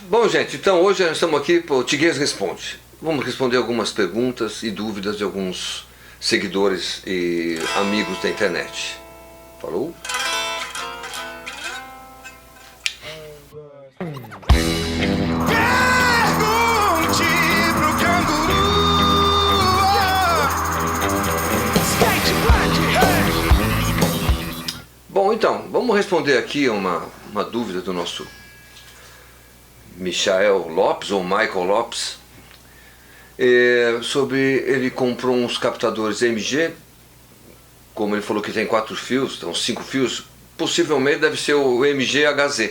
Bom, gente, então hoje nós estamos aqui para o Tiguez Responde. Vamos responder algumas perguntas e dúvidas de alguns seguidores e amigos da internet. Falou? Bom, então, vamos responder aqui uma dúvida do nosso Michael Lopes, ou Michael Lopes, sobre ele comprou uns captadores MG, como ele falou que tem 4 fios, então 5 fios, possivelmente deve ser o MG HZ.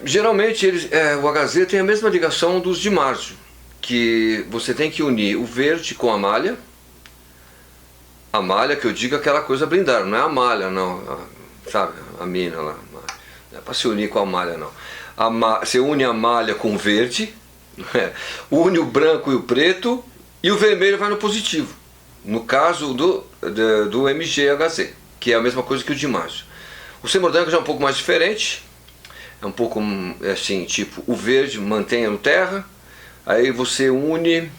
Geralmente o HZ tem a mesma ligação dos de Marzio, que você tem que unir o verde com a malha que eu digo aquela coisa blindada, não é a malha não, sabe, a mina lá, não é para se unir com a malha não. Você une a malha com o verde, une o branco e o preto, e o vermelho vai no positivo, no caso do MG-HZ, que é a mesma coisa que o de Marzio. O Semordank já é um pouco mais diferente, é um pouco assim, tipo, o verde mantém no terra, aí você une,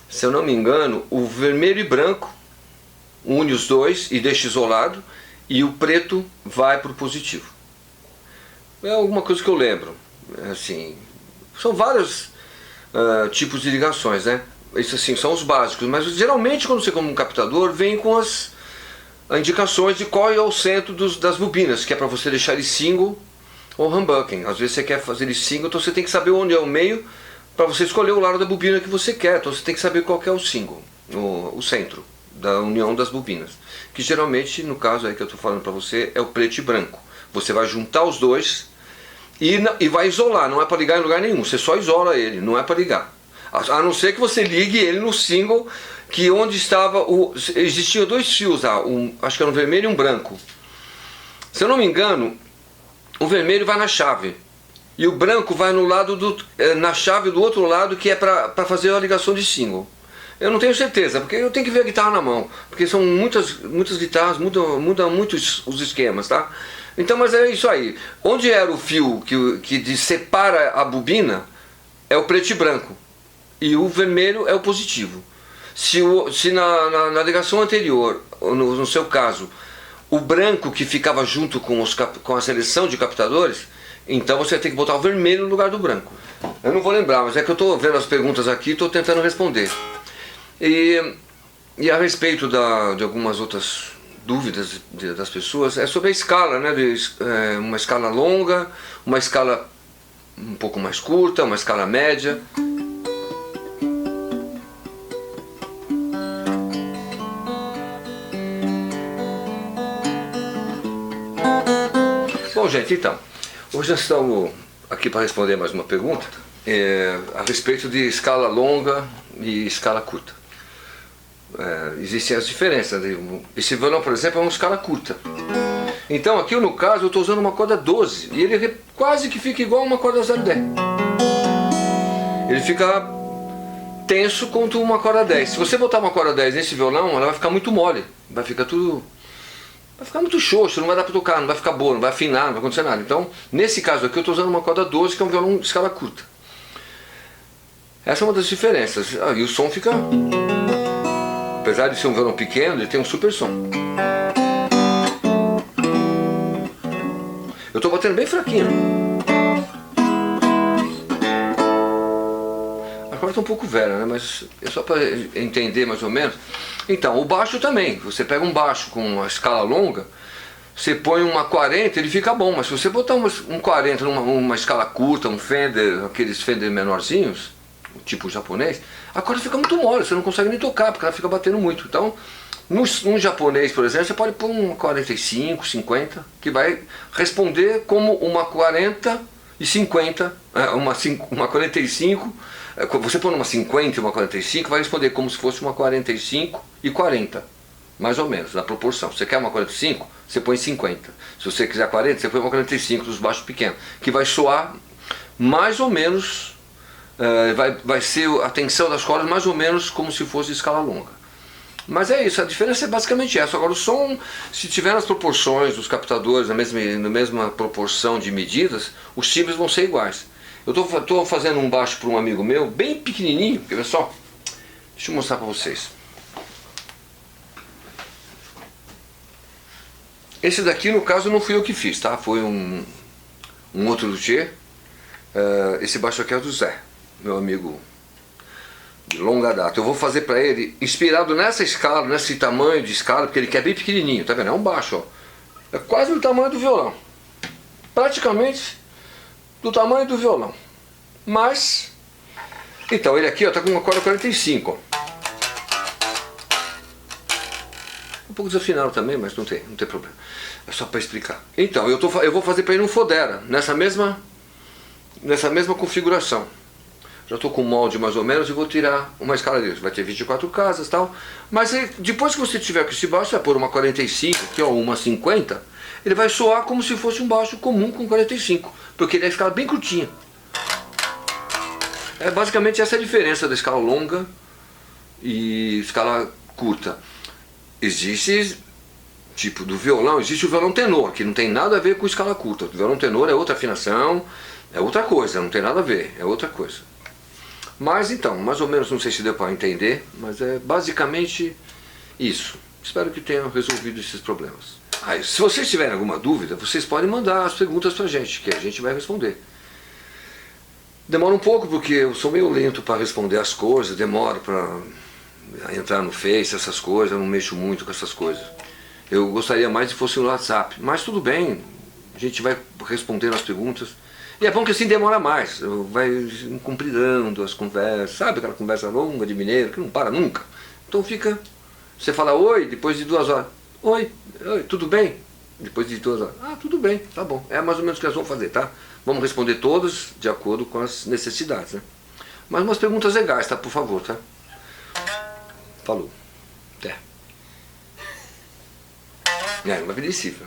se eu não me engano, o vermelho e branco, une os dois e deixa isolado, e o preto vai para o positivo. É alguma coisa que eu lembro, assim, são vários tipos de ligações, né? Isso assim, são os básicos, mas geralmente quando você compra um captador, vem com as indicações de qual é o centro das bobinas, que é para você deixar ele single ou humbucking. Às vezes você quer fazer ele single, então você tem que saber onde é o meio, para você escolher o lado da bobina que você quer, então você tem que saber qual que é o single, o centro da união das bobinas, que geralmente, no caso aí que eu estou falando para você, é o preto e branco. Você vai juntar os dois e vai isolar, não é para ligar em lugar nenhum, você só isola ele, não é para ligar. A não ser que você ligue ele no single, que onde estava, existiam 2 fios lá, acho que era um vermelho e um branco. Se eu não me engano, o vermelho vai na chave, e o branco vai no lado na chave do outro lado, que é para fazer a ligação de single. Eu não tenho certeza, porque eu tenho que ver a guitarra na mão, porque são muitas guitarras, mudam muito os esquemas, tá? Então, mas é isso aí. Onde era o fio que separa a bobina, é o preto e branco, e o vermelho é o positivo. Se na ligação anterior, no seu caso, o branco que ficava junto com a seleção de captadores, então você tem que botar o vermelho no lugar do branco. Eu não vou lembrar, mas é que eu estou vendo as perguntas aqui e estou tentando responder. E a respeito de algumas outras dúvidas das pessoas, é sobre a escala, né? Uma escala longa, uma escala um pouco mais curta, uma escala média. Bom, gente, então, hoje nós estamos aqui para responder mais uma pergunta a respeito de escala longa e escala curta. Existem as diferenças. Esse violão, por exemplo, é uma escala curta. Então aqui no caso eu estou usando uma corda 12 e ele quase que fica igual a uma corda 010. Ele fica tenso quanto uma corda 10. Se você botar uma corda 10 nesse violão, ela vai ficar muito mole, vai ficar muito xoxo, não vai dar para tocar, não vai ficar boa, não vai afinar, não vai acontecer nada. Então nesse caso aqui eu estou usando uma corda 12, que é um violão de escala curta. Essa é uma das diferenças. E o som fica, apesar de ser um violão pequeno, ele tem um super som. Eu estou batendo bem fraquinho. A corda está um pouco velha, né? Mas é só para entender mais ou menos. Então, o baixo também. Você pega um baixo com uma escala longa, você põe uma 40, ele fica bom. Mas se você botar um 40 numa escala curta, um Fender, aqueles Fender menorzinhos, tipo japonês, a corda fica muito mole, você não consegue nem tocar, porque ela fica batendo muito. Então, num japonês, por exemplo, você pode pôr uma 45, 50, que vai responder como uma 40 e 50, uma 45, você põe uma 50 e uma 45, vai responder como se fosse uma 45 e 40, mais ou menos, na proporção. Você quer uma 45, você põe 50. Se você quiser 40, você põe uma 45 dos baixos pequenos, que vai soar mais ou menos, vai ser a tensão das cordas mais ou menos como se fosse escala longa. Mas é isso, a diferença é basicamente essa. Agora o som, se tiver nas proporções dos captadores, na mesma proporção de medidas, os timbres vão ser iguais. Eu estou fazendo um baixo para um amigo meu, bem pequenininho, quer ver só? Deixa eu mostrar para vocês. Esse daqui, no caso, não fui eu que fiz, tá? Foi um outro luthier. Esse baixo aqui é do Zé, meu amigo de longa data. Eu vou fazer para ele, inspirado nessa escala, nesse tamanho de escala, porque ele quer bem pequenininho, tá vendo? É um baixo, ó. É quase o tamanho do violão. Praticamente do tamanho do violão. Mas, então, ele aqui, ó, tá com uma corda 45, ó. Um pouco desafinado também, mas não tem problema. É só para explicar. Então, eu vou fazer para ele um Fodera, nessa mesma configuração. Já estou com o molde mais ou menos e vou tirar uma escala dele. Vai ter 24 casas e tal. Mas depois que você tiver com esse baixo, você vai pôr uma 45, aqui ó, uma 50, ele vai soar como se fosse um baixo comum com 45, porque ele vai ficar bem curtinho. É basicamente essa a diferença da escala longa e escala curta. Existe, tipo do violão, existe o violão tenor, que não tem nada a ver com escala curta. O violão tenor é outra afinação, é outra coisa, não tem nada a ver, é outra coisa. Mas então, mais ou menos, não sei se deu para entender, mas é basicamente isso. Espero que tenham resolvido esses problemas. Se vocês tiverem alguma dúvida, vocês podem mandar as perguntas pra gente, que a gente vai responder. Demora um pouco, porque eu sou meio lento para responder as coisas, demora para entrar no Face, essas coisas, eu não mexo muito com essas coisas. Eu gostaria mais se fosse no WhatsApp, mas tudo bem, a gente vai respondendo as perguntas. E é bom que assim demora mais, vai compridando as conversas, sabe aquela conversa longa de mineiro que não para nunca? Então fica, você fala oi, depois de 2 horas, oi, tudo bem? Depois de 2 horas, tudo bem, tá bom, é mais ou menos o que nós vamos fazer, tá? Vamos responder todas de acordo com as necessidades, né? Mas umas perguntas legais, tá? Por favor, tá? Falou. Até. Uma vida cifra.